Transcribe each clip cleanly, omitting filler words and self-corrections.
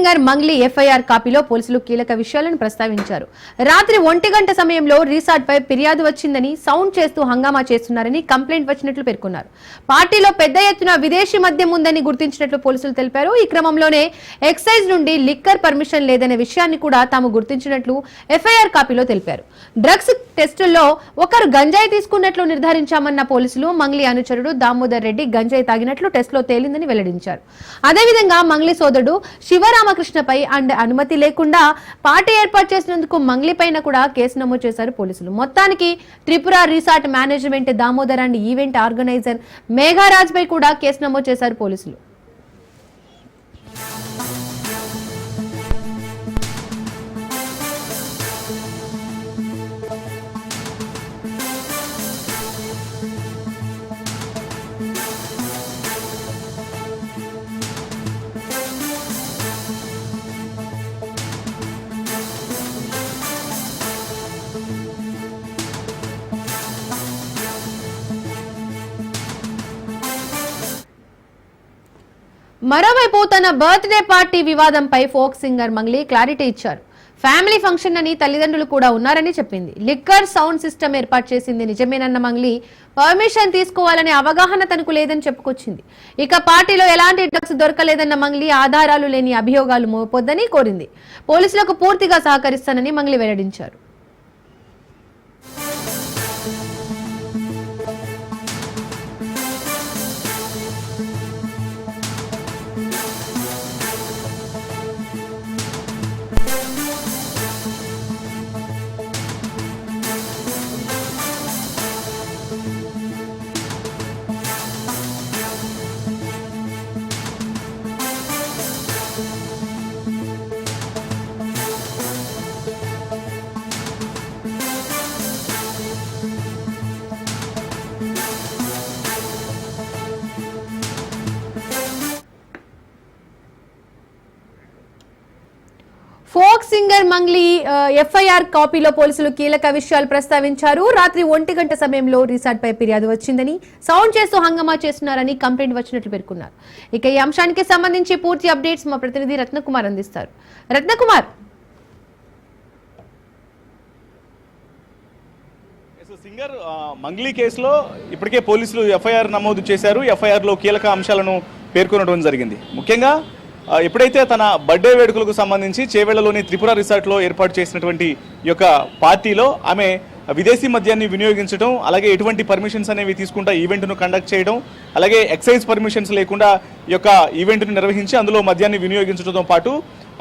Singer Mangli FIR కాపీలో పోలీసులు కీలక విషయాలను ప్రస్తావించారు. రాత్రి 1 గంట సమయంలో రిసార్ట్ పై ఫిర్యాదు వచ్చిందని, సౌండ్ చేస్తూ హంగామా చేస్తున్నారని కంప్లైంట్ వచ్చినట్లు పేర్కొన్నారు. పార్టీలో పెద్ద ఎత్తున విదేశీ మద్యం ఉందని గుర్తించినట్లు పోలీసులు తెలిపారు. ఈ క్రమంలోనే ఎక్సైజ్ నుండి లిక్కర్ పర్మిషన్ లేదనే విషయాన్ని కూడా తాము గుర్తించినట్లు ఎఫ్ఐఆర్ కాపీలో తెలిపారు. డ్రగ్స్ టెస్టుల్లో ఒకరు గంజాయి తీసుకున్నట్లు నిర్ధారించామన్న పోలీసులు మంగ్లీ అనుచరుడు దామోదర్ రెడ్డి గంజాయి తాగినట్లు టెస్టులో తేలిందని వెల్లడించారు. అదేవిధంగా మంగ్లీ సోదరుడు శివరామకృష్ణపై అనుమతి లేకుండా పార్టీ ఏర్పాటు చేసినందుకు మంగ్లీ పైన కూడా కేసు నమోదు చేశారు పోలీసులు. మొత్తానికి Tripura resort management, Damodar and event organiser Megharaj పై కూడా కేసు నమోదు చేశారు పోలీసులు. మరోవైపు తన బర్త్డే పార్టీ వివాదంపై ఫోక్ సింగర్ మంగ్లీ క్లారిటీ ఇచ్చారు. ఫ్యామిలీ ఫంక్షన్ అని తల్లిదండ్రులు కూడా ఉన్నారని చెప్పింది. లిక్కర్ సౌండ్ సిస్టమ్ ఏర్పాటు చేసింది నిజమేనన్న మంగ్లీ పర్మిషన్ తీసుకోవాలనే అవగాహన తనకు లేదని చెప్పుకొచ్చింది. ఇక పార్టీలో ఎలాంటి డ్రగ్స్ దొరకలేదన్న మంగ్లీ ఆధారాలు లేని అభియోగాలు మోపొద్దని కోరింది. పోలీసులకు పూర్తిగా సహకరిస్తానని మంగ్లీ వెల్లడించారు. ఫోక్ సింగర్ మంగ్లీ ఎఫ్ఐఆర్ కాపీలో పోలీసులు కీలక విషయాలు ప్రస్తావించారు. రాత్రి 1 గంట సమయంలో రిసార్ట్ పై ఫిర్యాదు వచ్చిందని, సౌండ్ చేస్తూ హంగామా చేస్తున్నారని కంప్లైంట్ వచ్చినట్లు పేర్కొన్నారు. ఇక ఈ అంశానికి సంబంధించి పూర్తి అప్డేట్స్ మా ప్రతినిధి రత్నకుమార్ అందిస్తారు. రత్నకుమార్, సింగర్ మంగ్లీ కేసులో ఇప్పటికే పోలీసులు ఎఫ్ఐఆర్ నమోదు చేశారు. ఎఫ్ఐఆర్ లో కీలక అంశాలను పేర్కొనడం జరిగింది. ముఖ్యంగా ఎప్పుడైతే తన బర్త్డే వేడుకలకు సంబంధించి చేవెళ్లలోని త్రిపుర రిసార్ట్లో ఏర్పాటు చేసినటువంటి ఈ యొక్క పార్టీలో ఆమె విదేశీ మద్యాన్ని వినియోగించడం, అలాగే ఎటువంటి పర్మిషన్స్ అనేవి తీసుకుంటా ఈవెంట్ను కండక్ట్ చేయడం, అలాగే ఎక్సైజ్ పర్మిషన్స్ లేకుండా ఈ యొక్క ఈవెంట్ను నిర్వహించి అందులో మద్యాన్ని వినియోగించడంతో పాటు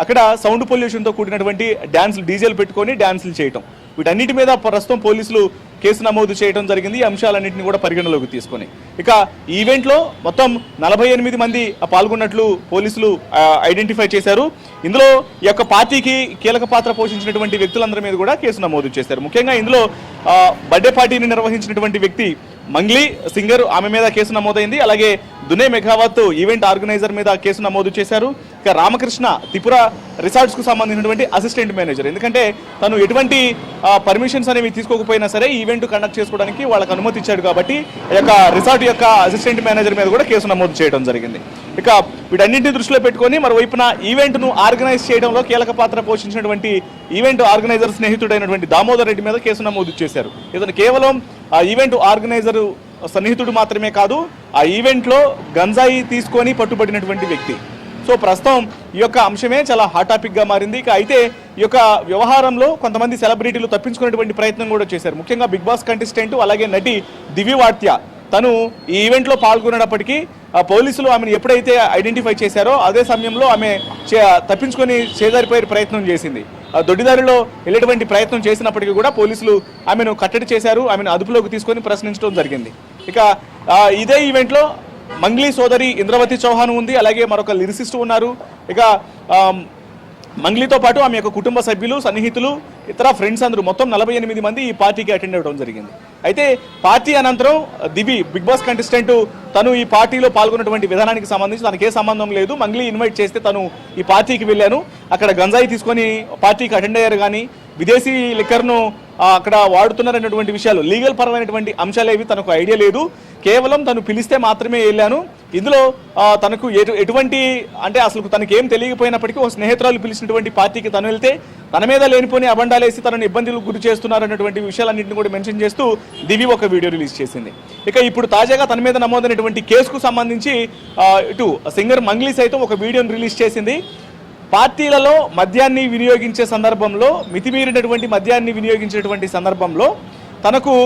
అక్కడ సౌండ్ పొల్యూషన్తో కూడినటువంటి డ్యాన్సులు, డీజేలు పెట్టుకొని డ్యాన్సులు చేయటం, వీటన్నిటి మీద ప్రస్తుతం పోలీసులు కేసు నమోదు చేయడం జరిగింది. ఈ అంశాలన్నింటినీ కూడా పరిగణలోకి తీసుకొని ఇక ఈవెంట్లో మొత్తం 48 మంది పాల్గొన్నట్లు పోలీసులు ఐడెంటిఫై చేశారు. ఇందులో ఈ యొక్క పార్టీకి కీలక పాత్ర పోషించినటువంటి వ్యక్తులందరి మీద కూడా కేసు నమోదు చేశారు. ముఖ్యంగా ఇందులో బర్త్డే పార్టీని నిర్వహించినటువంటి వ్యక్తి మంగ్లీ సింగర్, ఆమె మీద కేసు నమోదైంది. అలాగే దునే మెఘావత్ ఈవెంట్ ఆర్గనైజర్ మీద కేసు నమోదు చేశారు. ఇక రామకృష్ణ త్రిపుర రిసార్ట్స్కు సంబంధించినటువంటి అసిస్టెంట్ మేనేజర్, ఎందుకంటే తను ఎటువంటి పర్మిషన్స్ అనేవి తీసుకోకపోయినా సరే ఈవెంట్ కండక్ట్ చేసుకోవడానికి వాళ్ళకి అనుమతి ఇచ్చాడు కాబట్టి ఈ యొక్క రిసార్ట్ యొక్క అసిస్టెంట్ మేనేజర్ మీద కూడా కేసు నమోదు చేయడం జరిగింది. ఇక వీటన్నింటినీ దృష్టిలో పెట్టుకొని మరోవైపున ఈవెంట్ను ఆర్గనైజ్ చేయడంలో కీలక పాత్ర పోషించినటువంటి ఈవెంట్ ఆర్గనైజర్ స్నేహితుడైనటువంటి దామోదర్ రెడ్డి మీద కేసు నమోదు చేశారు. ఇతను కేవలం ఆ ఈవెంట్ ఆర్గనైజర్ సన్నిహితుడు మాత్రమే కాదు, ఆ ఈవెంట్లో గంజాయి తీసుకొని పట్టుబడినటువంటి వ్యక్తి. సో ప్రస్తుతం ఈ యొక్క అంశమే చాలా హాట్ టాపిక్ గా మారింది. ఇక అయితే ఈ యొక్క వ్యవహారంలో కొంతమంది సెలబ్రిటీలు తప్పించుకునేటువంటి ప్రయత్నం కూడా చేశారు. ముఖ్యంగా బిగ్ బాస్ కంటెస్టెంట్, అలాగే నటి దివ్యవార్త్య, తను ఈ ఈవెంట్లో పాల్గొనేటప్పటికీ పోలీసులు ఆమెను ఎప్పుడైతే ఐడెంటిఫై చేశారో అదే సమయంలో ఆమె తప్పించుకొని చేజారిపోయే ప్రయత్నం చేసింది. దొడ్డిదారిలో వెళ్ళేటువంటి ప్రయత్నం చేసినప్పటికీ కూడా పోలీసులు ఆమెను కట్టడి చేశారు. ఆమెను అదుపులోకి తీసుకొని ప్రశ్నించడం జరిగింది. ఇక ఇదే ఈవెంట్లో మంగ్లీ సోదరి ఇంద్రవతి చౌహాన్ ఉంది, అలాగే మరొక లిరిసిస్ట్ ఉన్నారు. ఇక మంగ్లీతో పాటు ఆమె యొక్క కుటుంబ సభ్యులు, సన్నిహితులు, ఇతర ఫ్రెండ్స్ అందరూ మొత్తం 48 మంది ఈ పార్టీకి అటెండ్ అవ్వడం జరిగింది. అయితే పార్టీ అనంతరం దివి, బిగ్ బాస్ కంటెస్టెంట్, తను ఈ పార్టీలో పాల్గొన్నటువంటి విధానానికి సంబంధించి తనకే సంబంధం లేదు, మంగ్లీ ఇన్వైట్ చేస్తే తను ఈ పార్టీకి వెళ్ళాను, అక్కడ గంజాయి తీసుకొని పార్టీకి అటెండ్ అయ్యారు, కానీ విదేశీ లిక్కర్ను అక్కడ వాడుతున్నారనేటువంటి విషయాలు, లీగల్ పరమైనటువంటి అంశాలేవి తనకు ఐడియా లేదు, కేవలం తను పిలిస్తే మాత్రమే వెళ్ళాను, ఇందులో తనకు ఎటువంటి అంటే అసలు తనకి ఏం తెలియకపోయినప్పటికీ ఒక స్నేహితురాలు పిలిచినటువంటి పార్టీకి తను వెళ్తే తన మీద లేనిపోని అబండాలేసి తనను ఇబ్బందులకు గురి చేస్తున్నారన్నటువంటి విషయాలన్నింటినీ కూడా మెన్షన్ చేస్తూ దివి ఒక వీడియో రిలీజ్ చేసింది. ఇక ఇప్పుడు తాజాగా తన మీద నమోదైనటువంటి కేసుకు సంబంధించి ఇటు సింగర్ మంగ్లీ సైతం ఒక వీడియోను రిలీజ్ చేసింది. పార్టీలలో మద్యాన్ని వినియోగించే సందర్భంలో మితిమీరినటువంటి మద్యాన్ని వినియోగించేటువంటి సందర్భంలో తనకు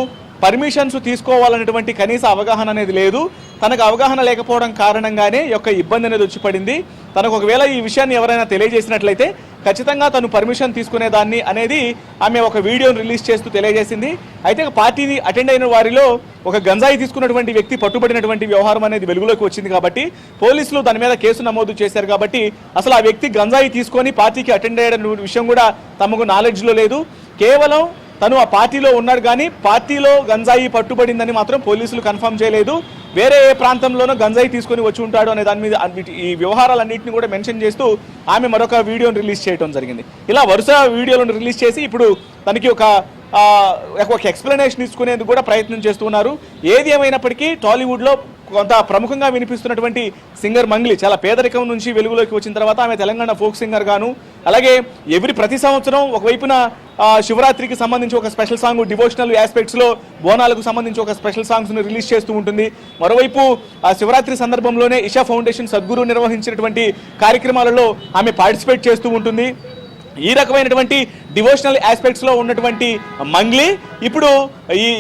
పర్మిషన్స్ తీసుకోవాలనేటువంటి కనీస అవగాహన అనేది లేదు. తనకు అవగాహన లేకపోవడం కారణంగానే యొక్క ఇబ్బంది అనేది వచ్చి పడింది. తనకు ఒకవేళ ఈ విషయాన్ని ఎవరైనా తెలియజేసినట్లయితే ఖచ్చితంగా తను పర్మిషన్ తీసుకునేదాన్ని అనేది ఆమె ఒక వీడియోను రిలీజ్ చేస్తూ తెలియజేసింది. అయితే పార్టీని అటెండ్ అయిన వారిలో ఒక గంజాయి తీసుకున్నటువంటి వ్యక్తి పట్టుబడినటువంటి వ్యవహారం అనేది వెలుగులోకి వచ్చింది కాబట్టి పోలీసులు దాని మీద కేసు నమోదు చేశారు. కాబట్టి అసలు ఆ వ్యక్తి గంజాయి తీసుకొని పార్టీకి అటెండ్ అయ్యే విషయం కూడా తమకు నాలెడ్జ్లో లేదు. కేవలం తను ఆ పార్టీలో ఉన్నాడు కానీ పార్టీలో గంజాయి పట్టుబడిందని మాత్రం పోలీసులు కన్ఫర్మ్ చేయలేదు. వేరే ఏ ప్రాంతంలోనో గంజాయి తీసుకొని వచ్చి ఉంటాడు అనే దాని మీద ఈ వ్యవహారాలన్నింటినీ కూడా మెన్షన్ చేస్తూ ఆమె మరొక వీడియోను రిలీజ్ చేయడం జరిగింది. ఇలా వరుస వీడియోలను రిలీజ్ చేసి ఇప్పుడు తనకి ఒక ఎక్స్ప్లెనేషన్ ఇచ్చుకునేందుకు కూడా ప్రయత్నం చేస్తున్నారు. ఏది ఏమైనప్పటికీ టాలీవుడ్లో కొంత ప్రముఖంగా వినిపిస్తున్నటువంటి సింగర్ మంగ్లీ చాలా పేదరికం నుంచి వెలుగులోకి వచ్చిన తర్వాత ఆమె తెలంగాణ ఫోక్ సింగర్ గాను, అలాగే ప్రతి సంవత్సరం ఒకవైపున శివరాత్రికి సంబంధించి ఒక స్పెషల్ సాంగ్, డివోషనల్ ఆస్పెక్ట్స్లో బోనాలకు సంబంధించి ఒక స్పెషల్ సాంగ్స్ను రిలీజ్ చేస్తూ ఉంటుంది. మరోవైపు శివరాత్రి సందర్భంలోనే ఇషా ఫౌండేషన్ సద్గురు నిర్వహించినటువంటి కార్యక్రమాలలో ఆమె పార్టిసిపేట్ చేస్తూ ఉంటుంది. ఈ రకమైనటువంటి డివోషనల్ ఆస్పెక్ట్స్లో ఉన్నటువంటి మంగ్లీ ఇప్పుడు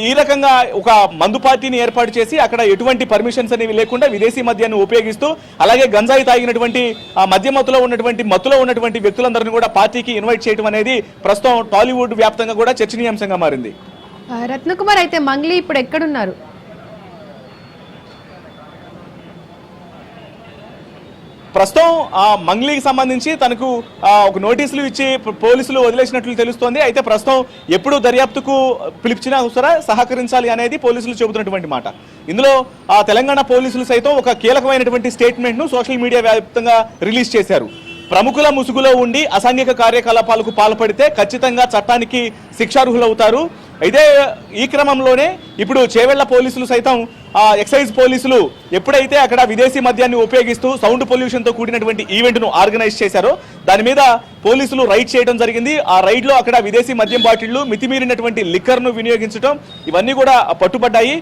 ఈ రకంగా ఒక మందు పార్టీని ఏర్పాటు చేసి అక్కడ ఎటువంటి పర్మిషన్స్ అనేవి లేకుండా విదేశీ మద్యాన్ని ఉపయోగిస్తూ అలాగే గంజాయి తాగినటువంటి మద్య మత్తులో ఉన్నటువంటి వ్యక్తులందరినీ కూడా పార్టీకి ఇన్వైట్ చేయడం అనేది ప్రస్తుతం టాలీవుడ్ వ్యాప్తంగా కూడా చర్చనీయాంశంగా మారింది. రత్నకుమార్, అయితే మంగ్లీ ఇప్పుడు ఎక్కడున్నారు? ప్రస్తుతం మంగ్లీకి సంబంధించి తనకు ఒక నోటీసులు ఇచ్చి పోలీసులు వదిలేసినట్లు తెలుస్తోంది. అయితే ప్రస్తుతం ఎప్పుడు దర్యాప్తుకు పిలిచినా సరే సహకరించాలి అనేది పోలీసులు చెబుతున్నటువంటి మాట. ఇందులో తెలంగాణ పోలీసులు సైతం ఒక కీలకమైనటువంటి స్టేట్మెంట్ను సోషల్ మీడియా వ్యాప్తంగా రిలీజ్ చేశారు. ప్రముఖుల ముసుగులో ఉండి అసాంఘిక కార్యకలాపాలకు పాల్పడితే ఖచ్చితంగా చట్టానికి శిక్షార్హులవుతారు. అయితే ఈ క్రమంలోనే ఇప్పుడు చేవెళ్ల పోలీసులు సైతం ఎక్సైజ్ పోలీసులు ఎప్పుడైతే అక్కడ విదేశీ మద్యాన్ని ఉపయోగిస్తూ సౌండ్ పొల్యూషన్తో కూడినటువంటి ఈవెంట్ను ఆర్గనైజ్ చేశారో దాని మీద పోలీసులు రైడ్ చేయడం జరిగింది. ఆ రైడ్లో అక్కడ విదేశీ మద్యం బాటిళ్లు, మితిమీరినటువంటి లిక్కర్ను వినియోగించడం ఇవన్నీ కూడా పట్టుబడ్డాయి.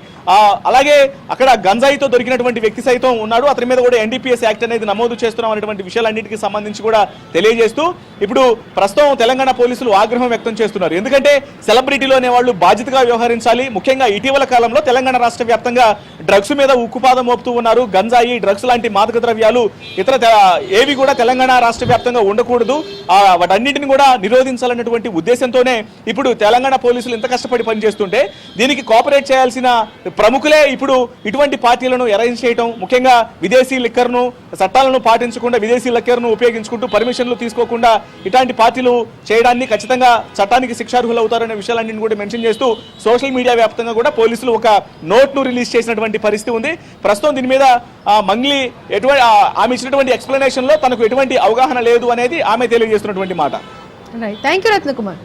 అలాగే అక్కడ గంజాయితో దొరికినటువంటి వ్యక్తి సైతం ఉన్నాడు. అతని మీద కూడా NDPS యాక్ట్ అనేది నమోదు చేస్తున్నాం అనేటువంటి విషయాలన్నింటికి సంబంధించి కూడా తెలియజేస్తూ ఇప్పుడు ప్రస్తుతం తెలంగాణ పోలీసులు ఆగ్రహం వ్యక్తం చేస్తున్నారు. ఎందుకంటే సెలబ్రిటీలు అనేవాళ్ళు బాధ్యతగా వ్యవహరించాలి. ముఖ్యంగా ఇటీవల కాలంలో తెలంగాణ రాష్ట్ర వ్యాప్తంగా డ్రగ్స్ మీద ఉక్కుపాదం మోపుతూ ఉన్నారు. గంజాయి, డ్రగ్స్ లాంటి మాదక ద్రవ్యాలు ఇతర ఏవి కూడా తెలంగాణ రాష్ట్ర వ్యాప్తంగా ఉండకూడదు, వాటన్నింటిని కూడా నిరోధించాలన్నటువంటి ఉద్దేశంతోనే ఇప్పుడు తెలంగాణ పోలీసులు ఇంత కష్టపడి పనిచేస్తుంటే దీనికి కోఆపరేట్ చేయాల్సిన ప్రముఖులే ఇప్పుడు ఇటువంటి పార్టీలను అరేంజ్ చేయడం, ముఖ్యంగా విదేశీ లిక్కర్ను చట్టాలను పాటించకుండా విదేశీ లిక్కర్ను ఉపయోగించుకుంటూ పర్మిషన్లు తీసుకోకుండా ఇట్లాంటి పార్టీలు చేయడాన్ని ఖచ్చితంగా చట్టానికి శిక్షార్హులు అవుతారనే విషయాలన్నింటిని కూడా మెన్షన్ చేస్తూ సోషల్ మీడియా వ్యాప్తంగా కూడా పోలీసులు ఒక నోట్ను రిలీజ్ చేసినటువంటి పరిస్థితి ఉంది. ప్రస్తుతం దీని మీద మంగ్లీ ఆమె ఇచ్చినటువంటి ఎక్స్ప్లెనేషన్లో తనకు ఎటువంటి అవగాహన లేదు అనేది ఆమె తెలియజేస్తున్నటువంటి మాట. Right, thank you Ratnakumar.